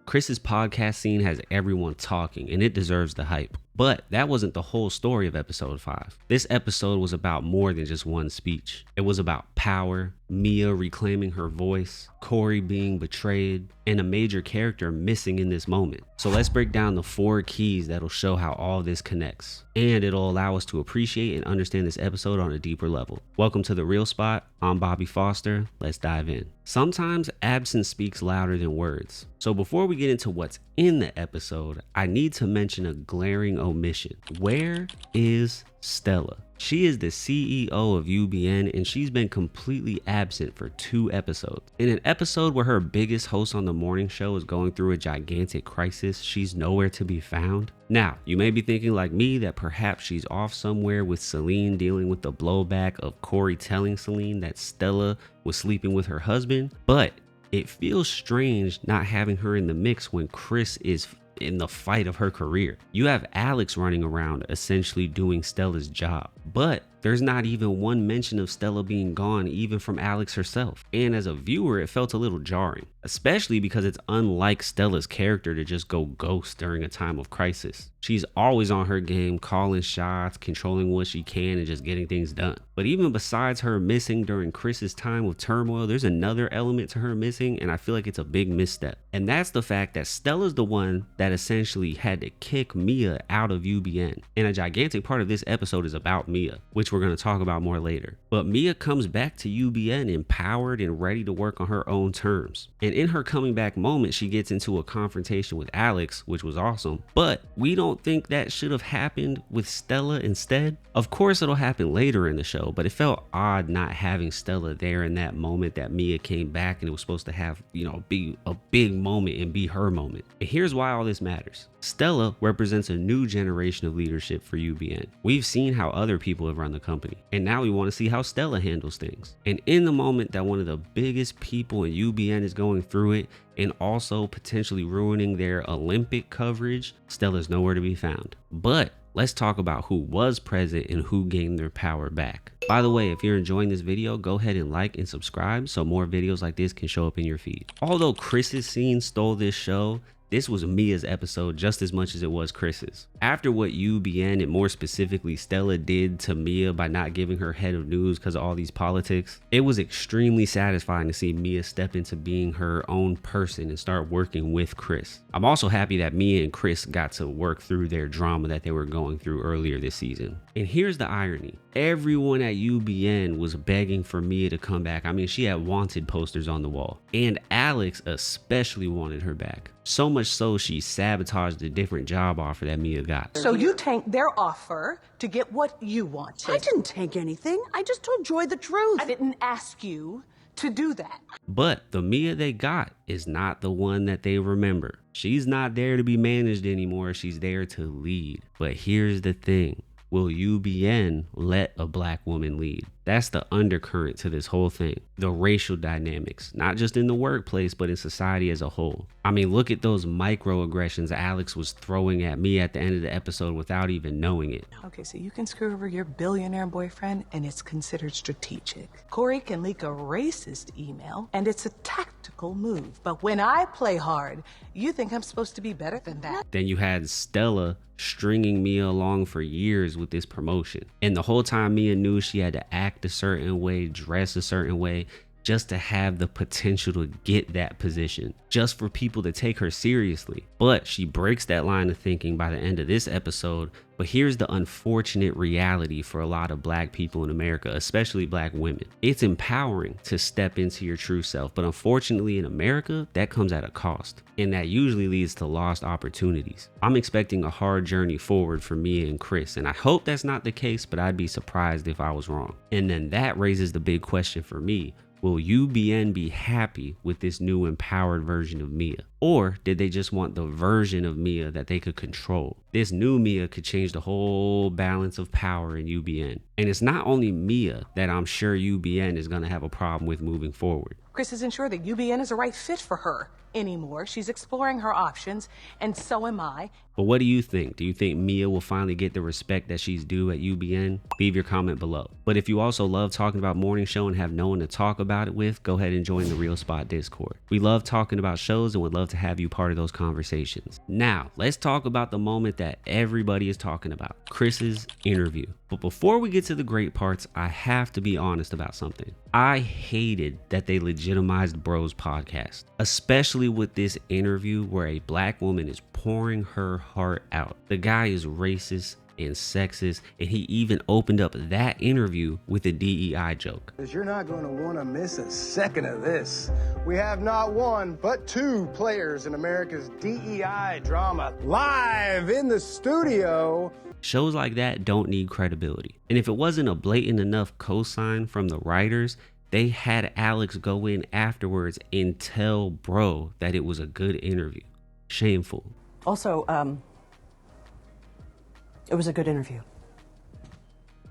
Chris's podcast scene has everyone talking, and it deserves the hype. But that wasn't the whole story of episode 5. This episode was about more than just one speech. It was about power, Mia reclaiming her voice, Corey being betrayed, and a major character missing in this moment. So let's break down the 4 keys that'll show how all this connects. And it'll allow us to appreciate and understand this episode on a deeper level. Welcome to The Real Spot. I'm Bobby Foster. Let's dive in. Sometimes absence speaks louder than words. So before we get into what's in the episode, I need to mention a glaring omission. Where is Stella? She is the CEO of UBN and she's been completely absent for 2 episodes. In an episode where her biggest host on the morning show is going through a gigantic crisis, she's nowhere to be found. Now, you may be thinking like me that perhaps she's off somewhere with Celine dealing with the blowback of Corey telling Celine that Stella was sleeping with her husband, but it feels strange not having her in the mix when Chris is in the fight of her career. You have Alex running around essentially doing Stella's job, but there's not even one mention of Stella being gone, even from Alex herself. And as a viewer, it felt a little jarring, especially because it's unlike Stella's character to just go ghost during a time of crisis. She's always on her game, calling shots, controlling what she can, and just getting things done. But even besides her missing during Chris's time of turmoil, there's another element to her missing, and I feel like it's a big misstep. And that's the fact that Stella's the one that essentially had to kick Mia out of UBN. And a gigantic part of this episode is about Mia, which we're going to talk about more later. But Mia comes back to UBN empowered and ready to work on her own terms. And in her coming back moment, she gets into a confrontation with Alex, which was awesome. But we don't think that should have happened with Stella instead. Of course, it'll happen later in the show, but it felt odd not having Stella there in that moment that Mia came back and it was supposed to have, be a big moment and be her moment. And here's why all this matters. Stella represents a new generation of leadership for UBN. We've seen how other people have run the company, and now we want to see how Stella handles things. And in the moment that one of the biggest people in UBN is going through it and also potentially ruining their Olympic coverage, Stella's nowhere to be found. But let's talk about who was present and who gained their power back. By the way, if you're enjoying this video, go ahead and like and subscribe so more videos like this can show up in your feed. Although Chris's scene stole this show, this was Mia's episode just as much as it was Chris's. After what UBN and more specifically Stella did to Mia by not giving her head of news because of all these politics, it was extremely satisfying to see Mia step into being her own person and start working with Chris. I'm also happy that Mia and Chris got to work through their drama that they were going through earlier this season. And here's the irony. Everyone at UBN was begging for Mia to come back. I mean, she had wanted posters on the wall. And Alex especially wanted her back. So much so she sabotaged a different job offer that Mia got. So you tanked their offer to get what you wanted. I didn't tank anything. I just told Joy the truth. I didn't ask you to do that. But the Mia they got is not the one that they remember. She's not there to be managed anymore. She's there to lead. But here's the thing. Will UBN let a black woman lead? That's the undercurrent to this whole thing. The racial dynamics, not just in the workplace, but in society as a whole. I mean, look at those microaggressions Alex was throwing at me at the end of the episode without even knowing it. Okay, so you can screw over your billionaire boyfriend and it's considered strategic. Corey can leak a racist email and it's a tactical move. But when I play hard, you think I'm supposed to be better than that. Then you had Stella stringing Mia along for years with this promotion. And the whole time Mia knew she had to act a certain way, dress a certain way, just to have the potential to get that position, just for people to take her seriously. But she breaks that line of thinking by the end of this episode. But here's the unfortunate reality for a lot of black people in America, especially black women. It's empowering to step into your true self, but unfortunately in America, that comes at a cost. And that usually leads to lost opportunities. I'm expecting a hard journey forward for Mia and Chris, and I hope that's not the case, but I'd be surprised if I was wrong. And then that raises the big question for me. Will UBN be happy with this new empowered version of Mia? Or did they just want the version of Mia that they could control? This new Mia could change the whole balance of power in UBN. And it's not only Mia that I'm sure UBN is going to have a problem with moving forward. Chris isn't sure that UBN is a right fit for her anymore. She's exploring her options, and so am I. But what do you think? Do you think Mia will finally get the respect that she's due at UBN? Leave your comment below. But if you also love talking about morning show and have no one to talk about it with, go ahead and join the Real Spot Discord. We love talking about shows and would love love to have you part of those conversations. Now, let's talk about the moment that everybody is talking about, Chris's interview. But before we get to the great parts, I have to be honest about something. I hated that they legitimized Bro's podcast, especially with this interview where a black woman is pouring her heart out. The guy is racist and sexist, and he even opened up that interview with a DEI joke. You're not going to want to miss a second of this. We have not one, but two players in America's DEI drama live in the studio. Shows like that don't need credibility. And if it wasn't a blatant enough cosign from the writers, they had Alex go in afterwards and tell Bro that it was a good interview. Shameful. Also, it was a good interview.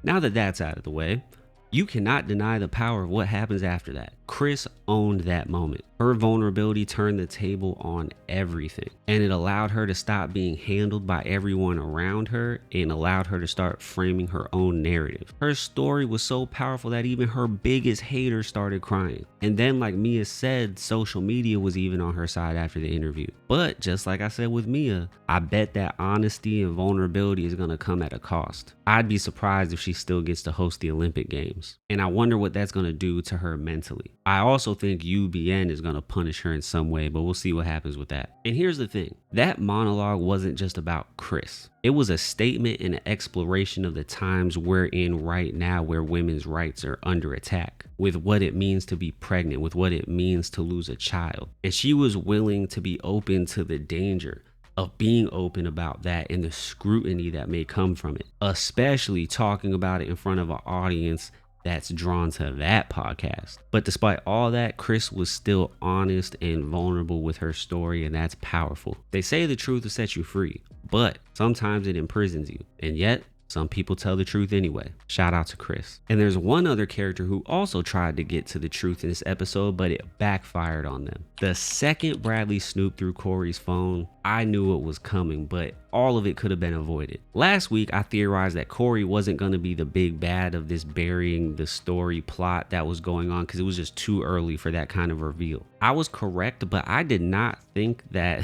Now that that's out of the way, you cannot deny the power of what happens after that. Chris owned that moment. Her vulnerability turned the table on everything, and it allowed her to stop being handled by everyone around her and allowed her to start framing her own narrative. Her story was so powerful that even her biggest haters started crying. And then, like Mia said, social media was even on her side after the interview. But just like I said with Mia, I bet that honesty and vulnerability is going to come at a cost. I'd be surprised if she still gets to host the Olympic Games, and I wonder what that's going to do to her mentally. I also think UBN is going to punish her in some way, but we'll see what happens with that. And here's the thing, that monologue wasn't just about Chris. It was a statement and an exploration of the times we're in right now, where women's rights are under attack, with what it means to be pregnant, with what it means to lose a child. And she was willing to be open to the danger of being open about that and the scrutiny that may come from it, especially talking about it in front of an audience that's drawn to that podcast. But despite all that, Chris was still honest and vulnerable with her story, and that's powerful. They say the truth will set you free, but sometimes it imprisons you, and yet some people tell the truth anyway. Shout out to Chris. And there's one other character who also tried to get to the truth in this episode, but it backfired on them. The second Bradley snooped through Corey's phone, I knew it was coming, but all of it could have been avoided. Last week, I theorized that Corey wasn't going to be the big bad of this burying the story plot that was going on because it was just too early for that kind of reveal. I was correct, but I did not think that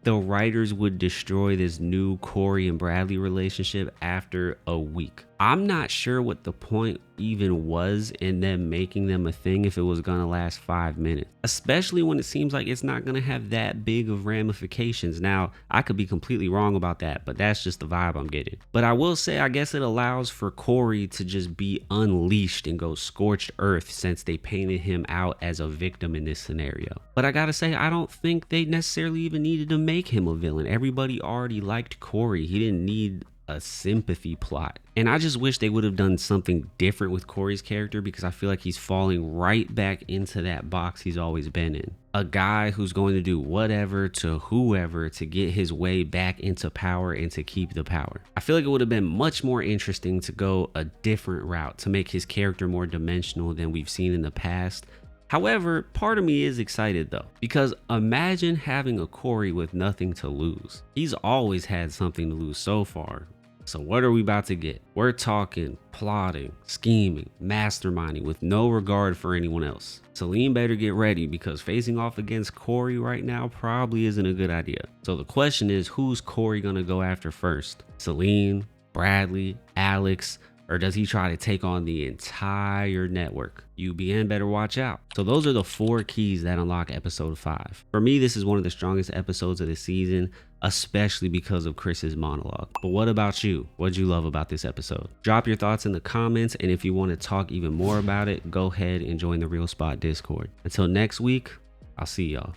the writers would destroy this new Corey and Bradley relationship after a week. I'm not sure what the point even was in them making them a thing if it was gonna last 5 minutes, especially when it seems like it's not gonna have that big of ramifications. Now, I could be completely wrong about that, but that's just the vibe I'm getting. But I will say, I guess it allows for Corey to just be unleashed and go scorched earth, since they painted him out as a victim in this scenario. But I gotta say, I don't think they necessarily even needed to make him a villain. Everybody already liked Corey. He didn't need a sympathy plot. And I just wish they would have done something different with Corey's character, because I feel like he's falling right back into that box he's always been in. A guy who's going to do whatever to whoever to get his way back into power and to keep the power. I feel like it would have been much more interesting to go a different route, to make his character more dimensional than we've seen in the past. However, part of me is excited though, because imagine having a Corey with nothing to lose. He's always had something to lose so far. So what are we about to get? We're talking plotting, scheming, masterminding with no regard for anyone else. Celine better get ready, because facing off against Corey right now probably isn't a good idea. So the question is, who's Corey gonna go after first? Celine, Bradley, Alex, or does he try to take on the entire network? UBN better watch out. So those are the 4 keys that unlock episode 5. For me, this is one of the strongest episodes of the season, especially because of Chris's monologue. But what about you? What'd you love about this episode? Drop your thoughts in the comments, and if you want to talk even more about it, go ahead and join the Real Spot Discord. Until next week, I'll see y'all.